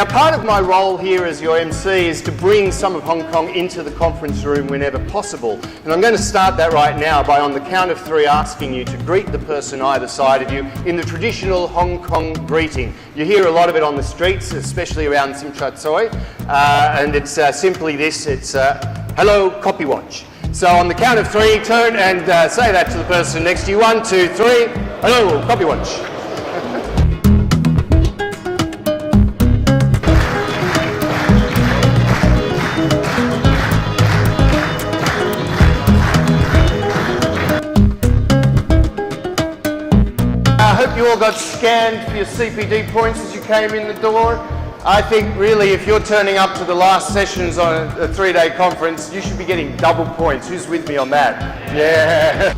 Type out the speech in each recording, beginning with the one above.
Now, part of my role here as your MC is to bring some of Hong Kong into the conference room whenever possible. And I'm going to start that right now by, on the count of 3, asking you to greet the person either side of you in the traditional Hong Kong greeting. You hear a lot of it on the streets, especially around Tsim Sha Tsui, and it's simply this, it's hello, copy watch. So on the count of 3, turn and say that to the person next to you. 1, 2, 3, hello, copy watch. I hope you all got scanned for your CPD points as you came in the door. I think really if you're turning up to the last sessions on a 3-day conference, you should be getting double points. Who's with me on that? Yeah.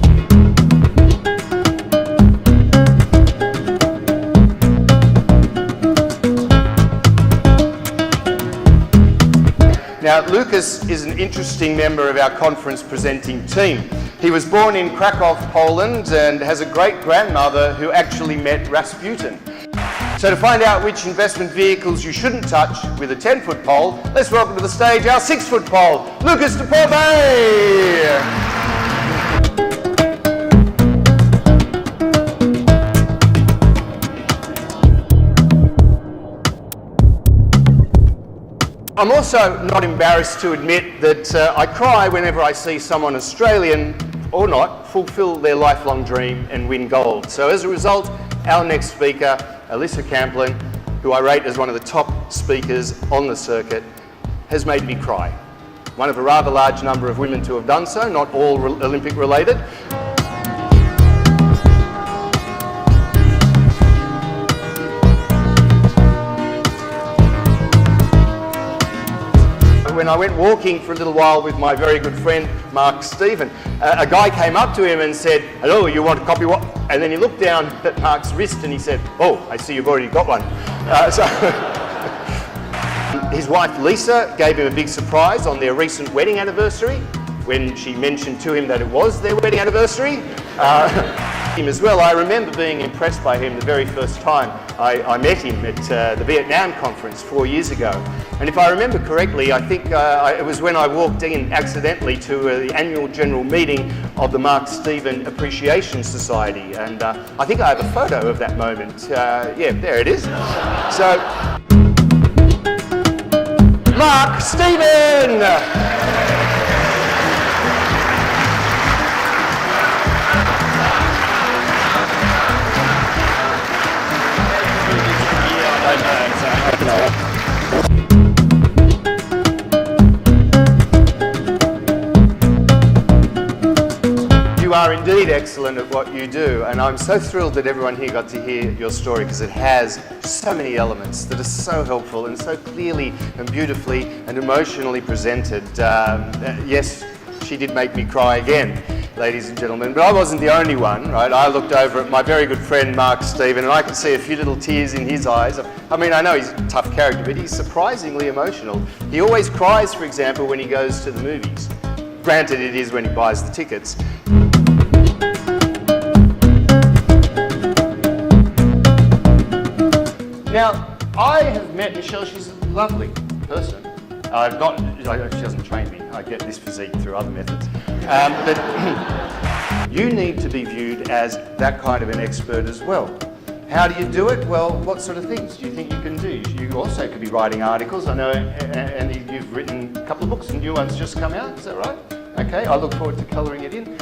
Now, Lucas is an interesting member of our conference presenting team. He was born in Krakow, Poland, and has a great-grandmother who actually met Rasputin. So to find out which investment vehicles you shouldn't touch with a 10-foot pole, let's welcome to the stage our 6-foot pole, Lucas de Porte! I'm also not embarrassed to admit that I cry whenever I see someone Australian, or not, fulfil their lifelong dream and win gold. So as a result, our next speaker, Alyssa Camplin, who I rate as one of the top speakers on the circuit, has made me cry. One of a rather large number of women to have done so, not all Olympic related. When I went walking for a little while with my very good friend Mark Stephen, a guy came up to him and said, hello, you want a copy what? And then he looked down at Mark's wrist and he said, oh, I see you've already got one. His wife Lisa gave him a big surprise on their recent wedding anniversary when she mentioned to him that it was their wedding anniversary. Him as well. I remember being impressed by him the very first time I met him at the Vietnam conference 4 years ago. And if I remember correctly, I think it was when I walked in accidentally to the annual general meeting of the Mark Stephen Appreciation Society. And I think I have a photo of that moment. Yeah, there it is. So, Mark Stephen! You are indeed excellent at what you do, and I'm so thrilled that everyone here got to hear your story because it has so many elements that are so helpful and so clearly and beautifully and emotionally presented. Yes, she did make me cry again, ladies and gentlemen, but I wasn't the only one, right? I looked over at my very good friend Mark Stephen and I could see a few little tears in his eyes. I mean, I know he's a tough character, but he's surprisingly emotional. He always cries, for example, when he goes to the movies. Granted, it is when he buys the tickets. Now, I have met Michelle. She's a lovely person. She doesn't train me. I get this physique through other methods. But you need to be viewed as that kind of an expert as well. How do you do it? Well, what sort of things do you think you can do? You also could be writing articles. I know, Andy, you've written a couple of books and new ones just come out. Is that right? Okay, I look forward to colouring it in.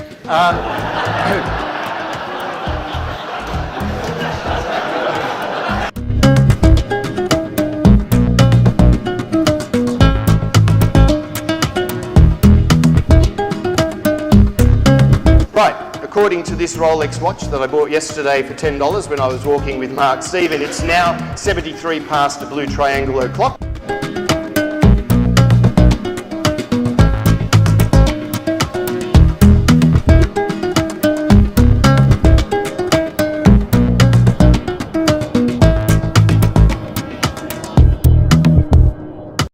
According to this Rolex watch that I bought yesterday for $10 when I was walking with Mark Stephen, it's now 73 past the blue triangle o'clock.